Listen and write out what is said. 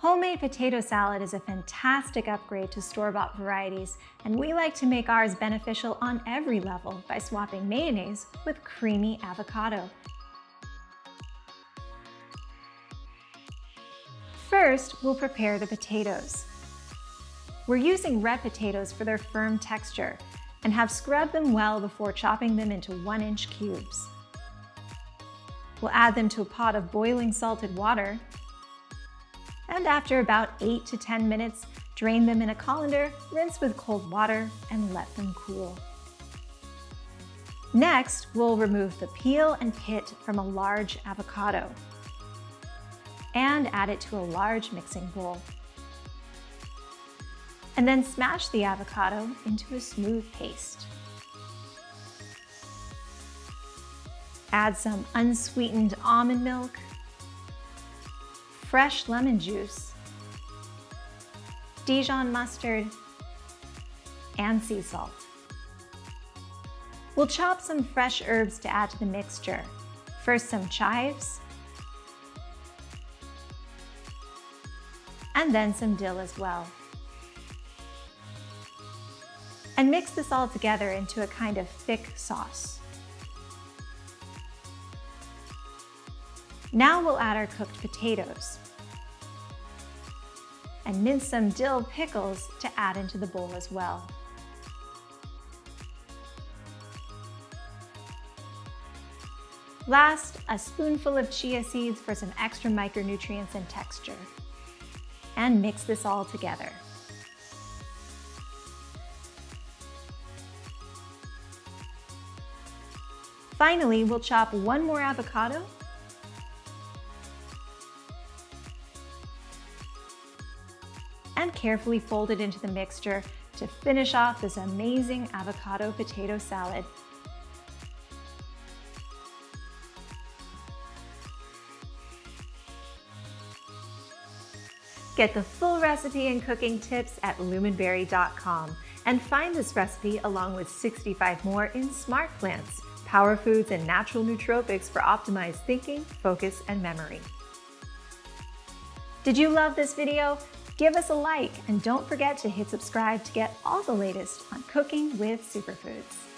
Homemade potato salad is a fantastic upgrade to store-bought varieties, and we like to make ours beneficial on every level by swapping mayonnaise with creamy avocado. First, we'll prepare the potatoes. We're using red potatoes for their firm texture and have scrubbed them well before chopping them into 1-inch cubes. We'll add them to a pot of boiling salted water, and after about 8 to 10 minutes, drain them in a colander, rinse with cold water, and let them cool. Next, we'll remove the peel and pit from a large avocado and add it to a large mixing bowl. And then smash the avocado into a smooth paste. Add some unsweetened almond milk, fresh lemon juice, Dijon mustard, and sea salt. We'll chop some fresh herbs to add to the mixture. First, some chives, and then some dill as well. And mix this all together into a kind of thick sauce. Now we'll add our cooked potatoes and mince some dill pickles to add into the bowl as well. Last, a spoonful of chia seeds for some extra micronutrients and texture. And mix this all together. Finally, we'll chop one more avocado and carefully fold it into the mixture to finish off this amazing avocado potato salad. Get the full recipe and cooking tips at luminberry.com and find this recipe along with 65 more in Smart Plants, power foods and natural nootropics for optimized thinking, focus, and memory. Did you love this video? Give us a like and don't forget to hit subscribe to get all the latest on cooking with superfoods.